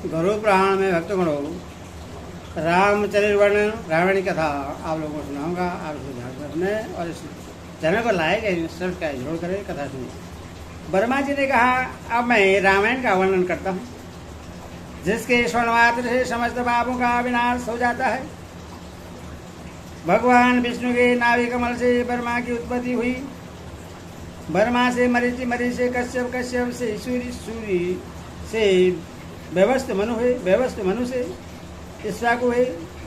गरुड़ पुराण में भक्तगणों रामचरित वर्णन रावण की कथा आप लोगों को सुनाऊंगा। आप इसे ध्यान से सुने और इस चैनल को लाइक एवं सब्सक्राइब जरूर करें। कथा सुनिए। ब्रह्मा जी ने कहा, अब मैं रामायण का वर्णन करता हूँ, जिसके श्रवण मात्र से समस्त पापों का विनाश हो जाता है। भगवान विष्णु के नाभि कमल से ब्रह्मा की उत्पत्ति हुई। ब्रह्मा से मरीचि, मरीचि से कश्यप, कश्यप से सूर्य, सूर्य से व्यवस्थ मनु हुए, व्यवस्थ मनु से ईश्वाकु हुए।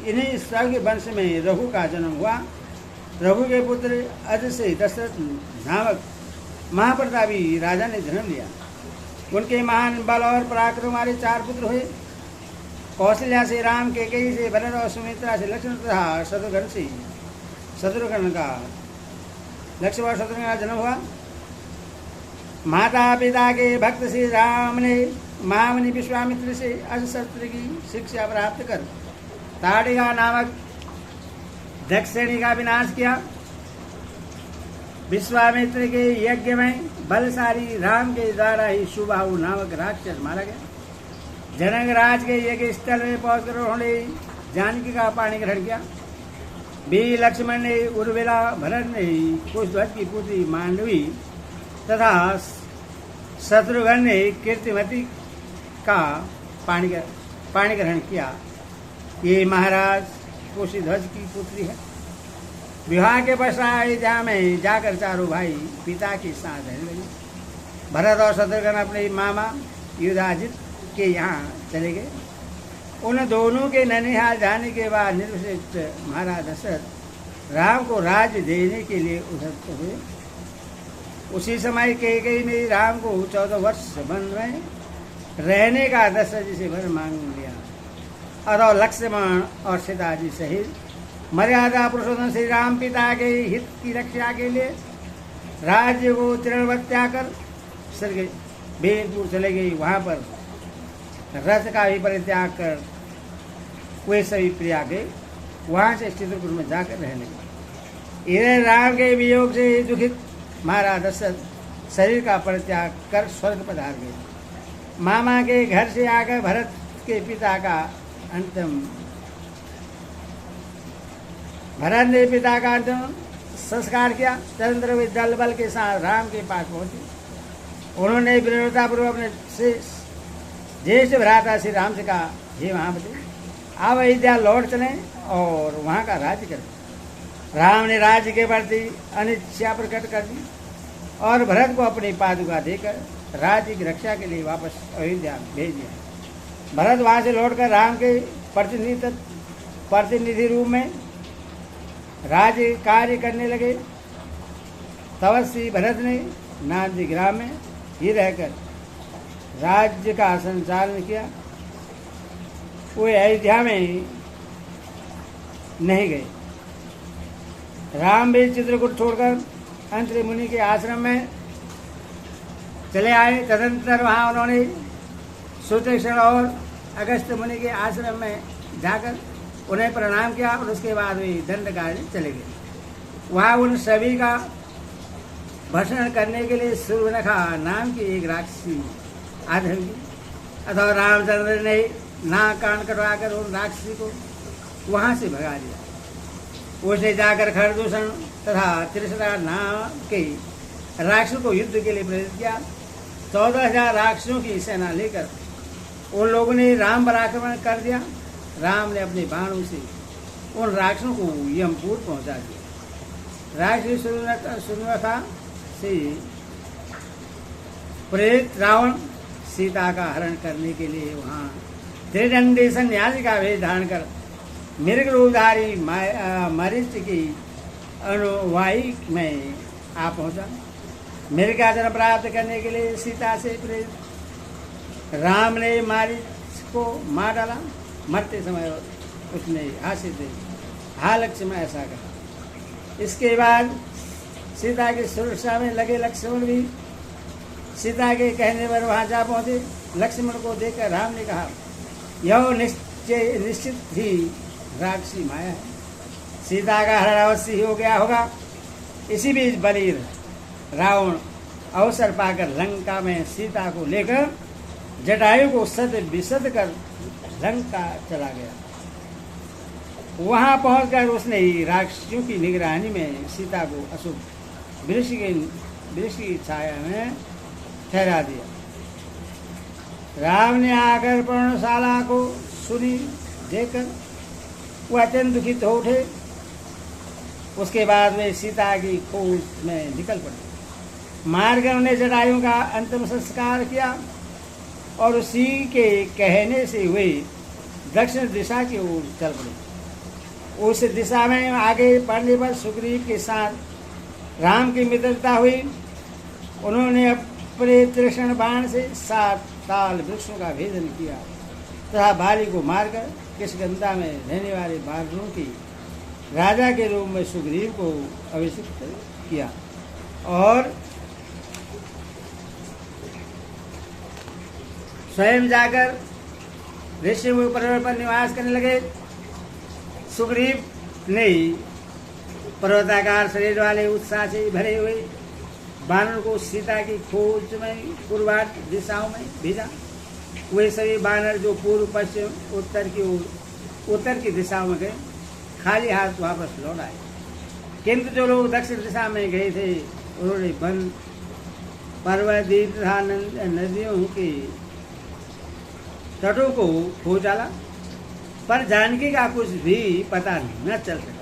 इन्हीं ईश्वाकु के वंश में रघु का जन्म हुआ। रघु के पुत्र अज से दशरथ नामक महाप्रतापी राजा ने जन्म लिया। उनके महान बल और पराक्रम वाले 4 पुत्र हुए। कौशल्या से राम, केकई से भरत और सुमित्रा से लक्ष्मण तथा शत्रुघ्न से शत्रुघ्न का जन्म हुआ। माता पिता के भक्त से राम ने महामुनि विश्वामित्र से अस्त्र की शिक्षा प्राप्त कर ताड़िका नामक दक्षिणी का विनाश किया। विश्वामित्र के यज्ञ में बलशाली राम के द्वारा ही सुबाहु नामक राक्षस मारा गया। जनक राज के यज्ञ स्थल में पहुंचकर उन्होंने जानकी का पाणी ग्रहण किया। वीर लक्ष्मण ने उर्मिला, भरत ने कुशध्वज की पुत्री मांडवी तथा शत्रुघ्न ने कीर्तिमती का पाणी ग्रहण किया। ये महाराज कुशध्वज की पुत्री है। विवाह के पश्चात अयोध्या में जाकर चारों भाई पिता के साथ रहने लगे। भरत और शत्रुघ्न अपने मामा युधाजित के यहाँ चले गए। उन दोनों के ननिहाल जाने के बाद निर्वशिष्ठ महाराज दशरथ राम को राज्य देने के लिए उधर हुए। उसी समय कैकेयी ने राम को 14 वर्ष वन में रहने का दशरथ जी से वर मांग लिया। और लक्ष्मण और सीता जी सहित मर्यादा पुरुषोत्तम श्री राम पिता के हित की रक्षा के लिए राज्य को तृणवत त्याग कर बेरपुर चले गई। वहां पर रथ का भी परित्याग कर वे सभी प्रिया गए। वहां से चित्रकूट में जाकर रहने लगे। इधर राम के वियोग से दुखित महाराज दशरथ शरीर का परित्याग कर स्वर्ग पधार गए। मामा के घर से आकर भरत के पिता का अंतिम संस्कार किया। तदनंतर वे दल बल के साथ राम के पास पहुंचे। उन्होंने विनम्रतापूर्वक अपने ज्येष्ठ भ्राता श्री राम से कहा, हे महापति, आप अयोध्या लौट चलें और वहाँ का राज्य करें। राम ने राज्य के प्रति अनिच्छा प्रकट कर दी और भरत को अपनी पादुका देकर राज्य की रक्षा के लिए वापस अयोध्या भेज दिया। भरत वहाँ से लौटकर राम के प्रतिनिधि रूप में राज्य कार्य करने लगे। तपस्वी भरत ने नांदी ग्राम में ही रहकर राज्य का संचालन किया। वे अयोध्या में नहीं गए। राम भी चित्रकूट छोड़कर अंतरि मुनि के आश्रम में चले आए। तदनंतर वहाँ उन्होंने सूतेक्षण और अगस्त मुनि के आश्रम में जाकर उन्हें प्रणाम किया और उसके बाद वे दंडकारण्य चले गए। वहाँ उन सभी का भक्षण करने के लिए सूर्यनखा नाम की एक राक्षसी आधर की अथवा रामचंद्र ने नाक कान कटवाकर उन राक्षसी को वहाँ से भगा दिया। उसने जाकर खरदूषण तथा त्रिशरा नाम के राक्षसों को युद्ध के लिए प्रेरित किया। 14,000 राक्षसों की सेना लेकर उन लोगों ने राम पर आक्रमण कर दिया। राम ने अपने बाणों से उन राक्षसों को यमपुर पहुंचा दिया। राक्षस सूर्यनखा से प्रेरित रावण सीता का हरण करने के लिए वहाँ त्रिदंडी सन्यासी का वेश धारण कर मृग रूपधारी मरीच की अनुवाई में आ पहुंचा। मृग का जन्म प्राप्त करने के लिए सीता से प्रेरित राम ने मारीच को मार डाला। मरते समय उसने हाथ से हा लक्ष्मण ऐसा कहा। इसके बाद सीता की सुरक्षा में लगे लक्ष्मण भी सीता के कहने पर वहां जा पहुंचे। लक्ष्मण को देखकर राम ने कहा, यह निश्चित ही राक्षसी माया है। सीता का हरण अवश्य ही हो गया होगा। इसी बीच बलि रावण अवसर पाकर लंका में सीता को लेकर जटायु को सद विसद कर लंका चला गया। वहां पहुंचकर उसने राक्षसियों की निगरानी में सीता को अशुभ वृक्ष की छाया में ठहरा दिया। राम ने आकर पर्णशाला को सुनी देखकर वह अत्यंत दुखित हो उठे। उसके बाद वे सीता की खोज में निकल पड़े। मार्ग में उन्हें जटायु का अंतिम संस्कार किया और उसी के कहने से वे दक्षिण दिशा की ओर चल पड़े। उस दिशा में आगे बढ़ने पर सुग्रीव के साथ राम की मित्रता हुई। उन्होंने अपने तीक्ष्ण बाण से 7 ताल वृक्षों का भेदन किया तथा बाली को मारकर किष्किंधा में रहने वाले बानरों की राजा के रूप में सुग्रीव को अभिषिक्त किया और स्वयं जाकर ऋषिमुख पर्वत पर निवास करने लगे। सुग्रीव ने पर्वताकार शरीर वाले उत्साह से भरे हुए बानर को सीता की खोज में पूर्वार्ध दिशाओं में भेजा। वे सभी बानर जो पूर्व पश्चिम उत्तर की दिशाओं में गए खाली हाथ वापस लौट आए। किंतु जो लोग दक्षिण दिशा में गए थे उन्होंने वन पर्वत द्वीप तथा नदियों के तटों को खोज डाला पर जानकी का कुछ भी पता न चल सका।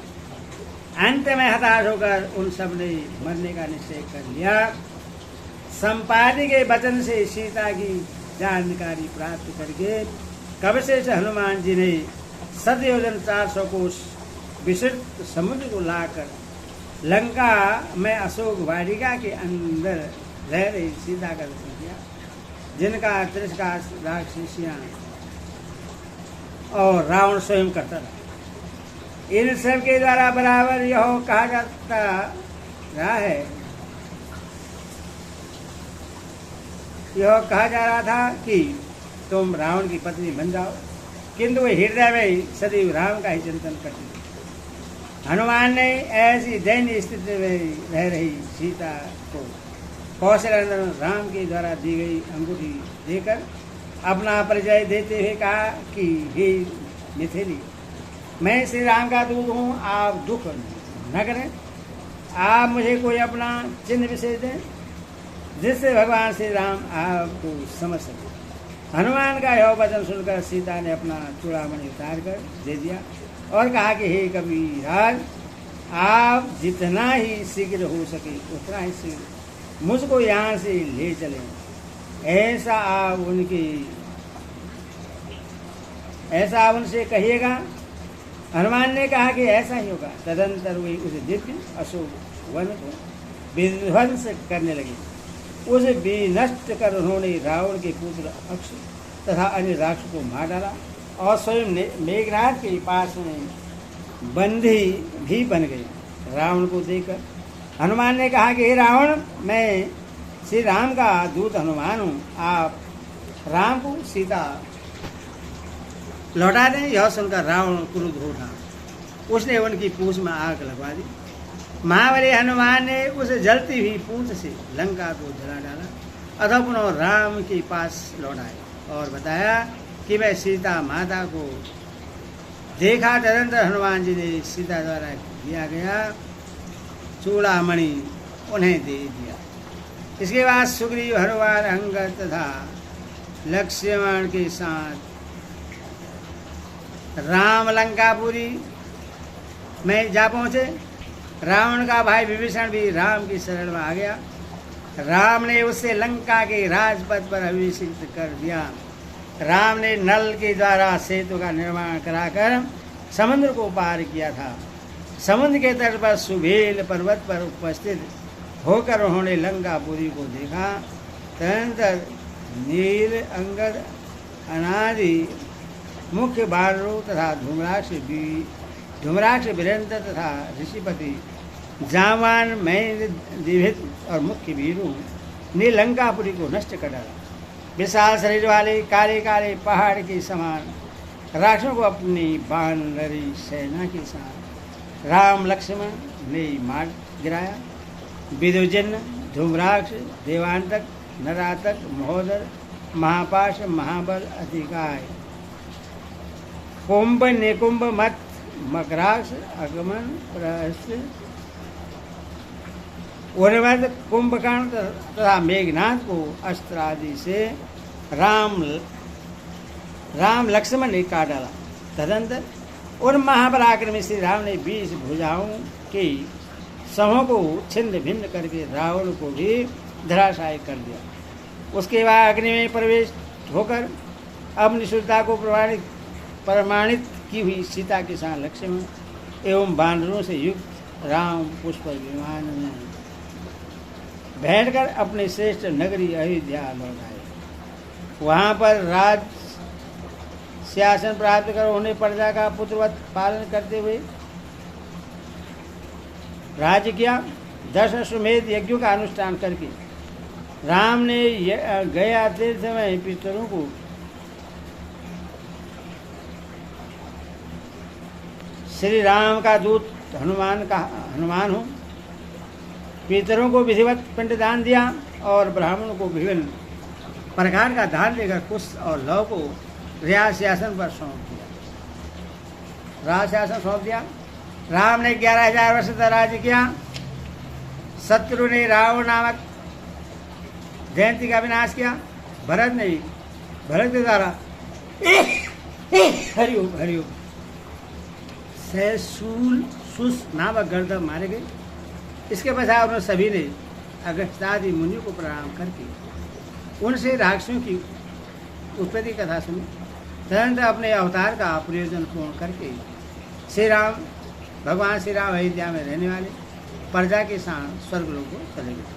अंत में हताश होकर उन सब ने मरने का निश्चय कर लिया। संपादी के वचन से सीता की जानकारी प्राप्त करके कवशेष हनुमान जी ने सदयोजन 400 कोस विस्तृत समुद्र को लाकर लंका में अशोक वाटिका के अंदर रह रही सीता का दर्शन किया, जिनका तिरस्कार राक्षसियां और रावण स्वयं करता था। इन सब के द्वारा बराबर यह कहा जाता रहा है, यह कहा जा रहा था कि तुम रावण की पत्नी बन जाओ, किंतु वे हृदय में सदैव राम का ही चिंतन करते थे। हनुमान ने ऐसी दयनीय स्थिति में रह रही सीता को कौशलनंदन राम के द्वारा दी गई अंगूठी देकर अपना परिचय देते हुए कहा कि हे मिथिली, मैं श्री राम का दूत हूँ, आप दुख न करें। आप मुझे कोई अपना चिन्ह विशेष दें जिससे भगवान श्री राम आपको समझ सके। हनुमान का यह वचन सुनकर सीता ने अपना चूड़ामणि उतार कर दे दिया और कहा कि हे कबीरराज, आप जितना ही शीघ्र हो सके उतना ही शीघ्र मुझको यहाँ से ले चलें। ऐसा आप उनसे कहिएगा। हनुमान ने कहा कि ऐसा ही होगा। तदंतर वे उस दिव्य अशोक वन को विध्वंस करने लगे। उसे विनष्ट कर उन्होंने रावण के पुत्र अक्ष तथा अन्य राक्षसों को मार डाला और स्वयं मेघनाथ के पास में बंदी भी बन गए। रावण को देखकर हनुमान ने कहा कि हे रावण, मैं श्री राम का दूत हनुमान हूँ, आप राम को सीता लौटा दें। यह सुनकर रावण क्रुद्ध हो उठा। उसने उनकी पूंछ में आग लगवा दी। महाबली हनुमान ने उस जलती हुई पूंछ से लंका को जला डाला अथवा पुनः राम के पास लौटाए और बताया कि मैं सीता माता को देखा। तदंतर हनुमान जी ने सीता द्वारा दिया गया चूड़ामणि उन्हें दे दिया। इसके बाद सुग्रीव, हनुमान, अंगद तथा लक्ष्मण के साथ राम लंकापुरी में जा पहुंचे। रावण का भाई विभीषण भी राम की शरण में आ गया। राम ने उससे लंका के राजपथ पर अभिषिक्त कर दिया। राम ने नल के द्वारा सेतु का निर्माण कराकर समुद्र को पार किया था। समुद्र के तट पर सुबेल पर्वत पर उपस्थित होकर उन्होंने लंकापुरी को देखा। तदनंतर नील, अंगद, अनादि मुख्य बानरों तथा धूम्राक्ष, वीरेंद्र तथा ऋषिपति, जामान, महेंद्र, दिभित और मुख्य वीरों ने लंकापुरी को नष्ट कर डाला। विशाल शरीर वाले काले काले पहाड़ के समान राक्षसों को अपनी बानरी सेना के साथ राम लक्ष्मण ने मार गिराया। विदुजन, धूम्राक्ष, देवांतक, नरातक, महोदर, महापाश महाबल अधिकाय कुंभ निकुंभ मत मकराक्ष अगमन प्रहस्य उन्मद कुंभकर्ण तथा मेघनाथ को अस्त्र आदि से राम लक्ष्मण ने काट डाला। तदंतर उन महापराक्रमी श्री राम ने 20 भुजाओं के समूह को छिन्न भिन्न करके रावण को भी धराशायी कर दिया। उसके बाद अग्नि में प्रवेश होकर अपनी शुद्धता को प्रमाणित की हुई सीता के साथ लक्ष्मण एवं बानरों से युक्त राम पुष्प विमान में बैठकर अपने श्रेष्ठ नगरी अयोध्या लौट आए। वहाँ पर राज शासन प्राप्त कर उन्हें प्रजा का पुत्रवत पालन करते हुए राज्य किया। 10 अश्वमेध यज्ञों का अनुष्ठान करके राम ने गया तीर्थ में पितरों को श्री राम का दूत हनुमान हूँ पितरों को विधिवत पिंडदान दिया और ब्राह्मणों को विभिन्न प्रकार का दान देकर कुश और लव को राज शासन पर सौंप दिया। राज शासन सौंप दिया। राम ने 11,000 वर्ष तक राज्य किया। शत्रु ने रावण नामक जयंती का विनाश किया। भरत के द्वारा हरिओम सहसूल सुस नामक गर्दभ मारे गए। इसके पश्चात उन्होंने सभी ने अगस्त्यादि मुनि को प्रणाम करके उनसे राक्षसों की उत्पत्ति कथा सुनी। तदनंतर अपने अवतार का प्रयोजन पूर्ण करके भगवान श्री राम अयोध्या में रहने वाले प्रजा के साथ स्वर्गलोक को चले गए।